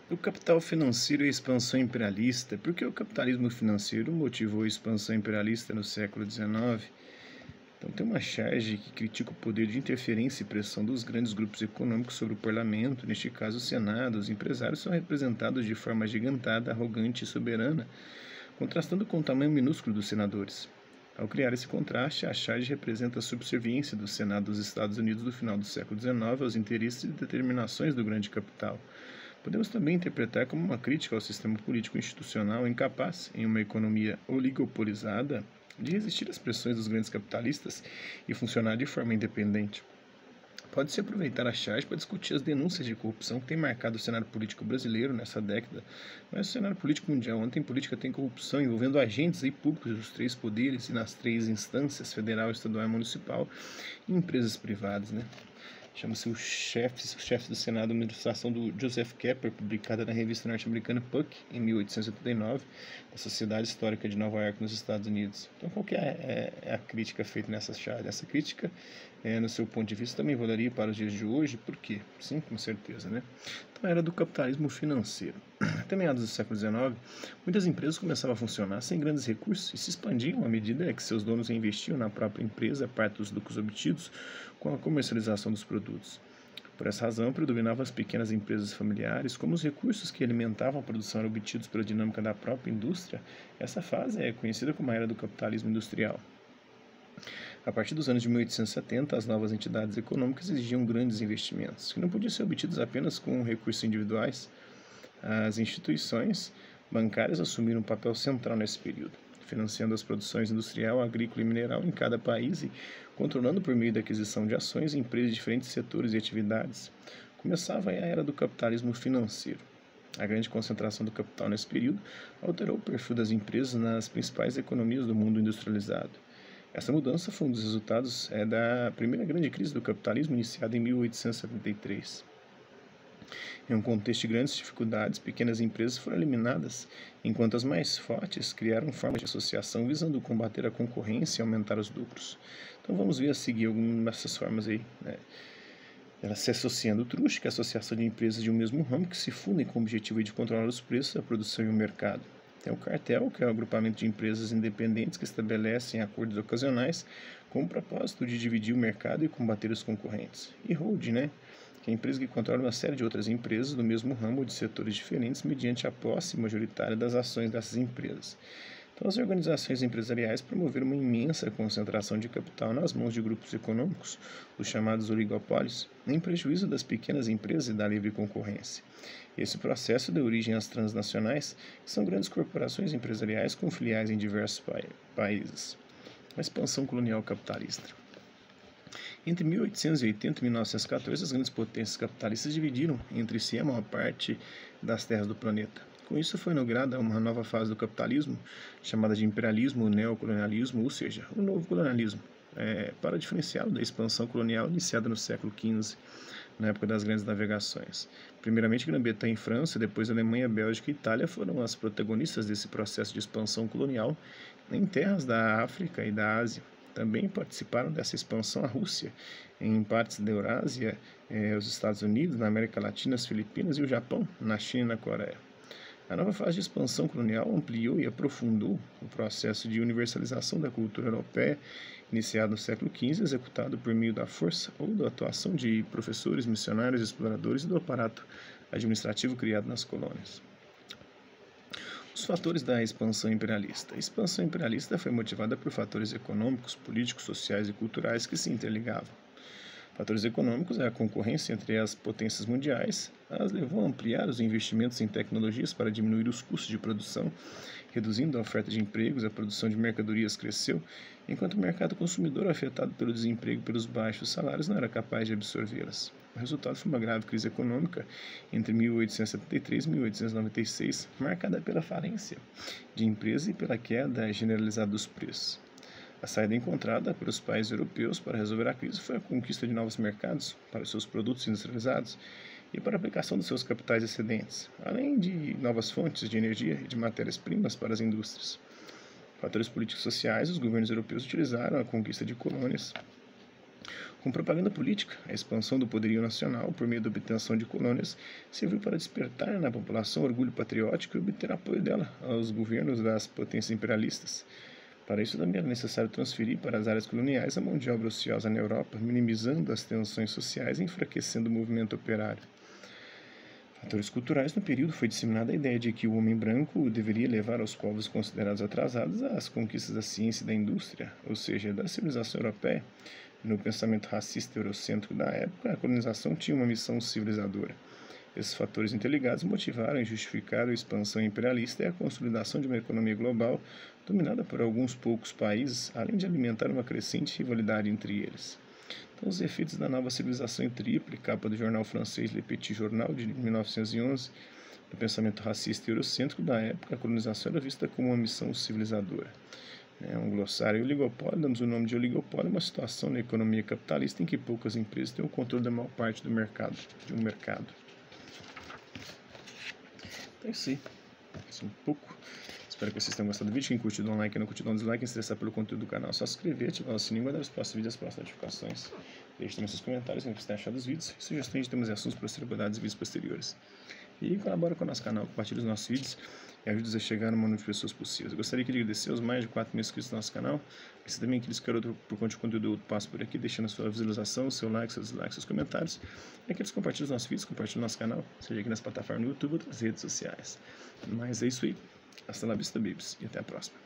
O capital financeiro e a expansão imperialista. Por que o capitalismo financeiro motivou a expansão imperialista no século XIX? Então, tem uma charge que critica o poder de interferência e pressão dos grandes grupos econômicos sobre o parlamento, neste caso o Senado. Os empresários são representados de forma agigantada, arrogante e soberana, contrastando com o tamanho minúsculo dos senadores. Ao criar esse contraste, a charge representa a subserviência do Senado dos Estados Unidos do final do século XIX aos interesses e determinações do grande capital. Podemos também interpretar como uma crítica ao sistema político institucional incapaz, em uma economia oligopolizada, de resistir às pressões dos grandes capitalistas e funcionar de forma independente. Pode-se aproveitar a charge para discutir as denúncias de corrupção que têm marcado o cenário político brasileiro nessa década, mas o cenário político mundial. Ontem política tem corrupção envolvendo agentes públicos dos três poderes e nas três instâncias, federal, estadual e municipal, e empresas privadas, né? Chama-se Os Chefes do Senado, uma ilustração do Joseph Kepler, publicada na revista norte-americana Puck, em 1889, da Sociedade Histórica de Nova York, nos Estados Unidos. Então, qual que é a crítica feita nessa charge? Essa crítica, no seu ponto de vista, também valeria para os dias de hoje? Por quê? Sim, com certeza, né? Então, era do capitalismo financeiro. Até meados do século XIX, muitas empresas começavam a funcionar sem grandes recursos e se expandiam à medida que seus donos investiam na própria empresa parte dos lucros obtidos com a comercialização dos produtos. Por essa razão, predominavam as pequenas empresas familiares, como os recursos que alimentavam a produção eram obtidos pela dinâmica da própria indústria. Essa fase é conhecida como a era do capitalismo industrial. A partir dos anos de 1870, as novas entidades econômicas exigiam grandes investimentos, que não podiam ser obtidos apenas com recursos individuais. As instituições bancárias assumiram um papel central nesse período, financiando as produções industrial, agrícola e mineral em cada país e controlando por meio da aquisição de ações empresas de diferentes setores e atividades. Começava a era do capitalismo financeiro. A grande concentração do capital nesse período alterou o perfil das empresas nas principais economias do mundo industrializado. Essa mudança foi um dos resultados da primeira grande crise do capitalismo iniciada em 1873. Em um contexto de grandes dificuldades, pequenas empresas foram eliminadas, enquanto as mais fortes criaram formas de associação visando combater a concorrência e aumentar os lucros. Então vamos ver a seguir algumas dessas formas aí, né? Ela se associando o truste, que é a associação de empresas de um mesmo ramo que se fundem com o objetivo de controlar os preços, a produção e o mercado. Tem o cartel, que é o agrupamento de empresas independentes que estabelecem acordos ocasionais com o propósito de dividir o mercado e combater os concorrentes. E holding, né? Que é a empresa que controla uma série de outras empresas do mesmo ramo ou de setores diferentes mediante a posse majoritária das ações dessas empresas. Então, as organizações empresariais promoveram uma imensa concentração de capital nas mãos de grupos econômicos, os chamados oligopólios, em prejuízo das pequenas empresas e da livre concorrência. Esse processo deu origem às transnacionais, que são grandes corporações empresariais com filiais em diversos países. A expansão colonial capitalista. Entre 1880 e 1914, as grandes potências capitalistas dividiram entre si a maior parte das terras do planeta. Com isso, foi inaugurada uma nova fase do capitalismo, chamada de imperialismo ou neocolonialismo, ou seja, o novo colonialismo, para diferenciá-lo da expansão colonial iniciada no século XV, na época das grandes navegações. Primeiramente, Grã-Bretanha e França, depois Alemanha, Bélgica e Itália foram as protagonistas desse processo de expansão colonial em terras da África e da Ásia. Também participaram dessa expansão a Rússia, em partes da Eurásia, os Estados Unidos, na América Latina, as Filipinas e o Japão, na China e na Coreia. A nova fase de expansão colonial ampliou e aprofundou o processo de universalização da cultura europeia, iniciado no século XV, executado por meio da força ou da atuação de professores, missionários, exploradores e do aparato administrativo criado nas colônias. Os fatores da expansão imperialista. A expansão imperialista foi motivada por fatores econômicos, políticos, sociais e culturais que se interligavam. Fatores econômicos, a concorrência entre as potências mundiais, as levou a ampliar os investimentos em tecnologias para diminuir os custos de produção, reduzindo a oferta de empregos, a produção de mercadorias cresceu, enquanto o mercado consumidor, afetado pelo desemprego e pelos baixos salários, não era capaz de absorvê-las. O resultado foi uma grave crise econômica entre 1873 e 1896, marcada pela falência de empresas e pela queda generalizada dos preços. A saída encontrada pelos países europeus para resolver a crise foi a conquista de novos mercados para os seus produtos industrializados e para a aplicação dos seus capitais excedentes, além de novas fontes de energia e de matérias-primas para as indústrias. Fatores políticos e sociais, os governos europeus utilizaram a conquista de colônias Com propaganda política, a expansão do poderio nacional por meio da obtenção de colônias serviu para despertar na população orgulho patriótico e obter apoio dela aos governos das potências imperialistas. Para isso, também era necessário transferir para as áreas coloniais a mão de obra ociosa na Europa, minimizando as tensões sociais e enfraquecendo o movimento operário. Fatores culturais. No período foi disseminada a ideia de que o homem branco deveria levar aos povos considerados atrasados as conquistas da ciência e da indústria, ou seja, da civilização europeia. No pensamento racista eurocêntrico da época, a colonização tinha uma missão civilizadora. Esses fatores interligados motivaram e justificaram a expansão imperialista e a consolidação de uma economia global dominada por alguns poucos países, além de alimentar uma crescente rivalidade entre eles. Então, os efeitos da nova civilização em tríplice, capa do jornal francês Le Petit Journal, de 1911, no pensamento racista e eurocêntrico da época, a colonização era vista como uma missão civilizadora. Um glossário oligopólio, damos o nome de oligopólio, uma situação na economia capitalista em que poucas empresas têm o controle da maior parte do mercado, de um mercado. Então é isso aí, isso um pouco. Espero que vocês tenham gostado do vídeo. Quem curtiu, dá um like, quem não curtiu, dá um dislike. Quem se interessar pelo conteúdo do canal, é só se inscrever, ativar o sininho, guardar os próximos vídeos e as próximas notificações. Deixe também seus comentários, o que você tem achado dos vídeos, sugestões de temas e assuntos para serem abordados em vídeos posteriores. E colabora com o nosso canal, compartilhe os nossos vídeos e ajude-nos a chegar no número de pessoas possíveis. Eu gostaria de agradecer aos mais de 4 mil inscritos no nosso canal. E se também aqueles que querem por conta de conteúdo, passo por aqui, deixando a sua visualização, seu like, seus dislikes, seus comentários. E aqueles que compartilham os nossos vídeos, compartilhem o nosso canal, seja aqui nas plataformas do YouTube ou outras redes sociais. Mas é isso aí. Hasta la vista, babies. E até a próxima.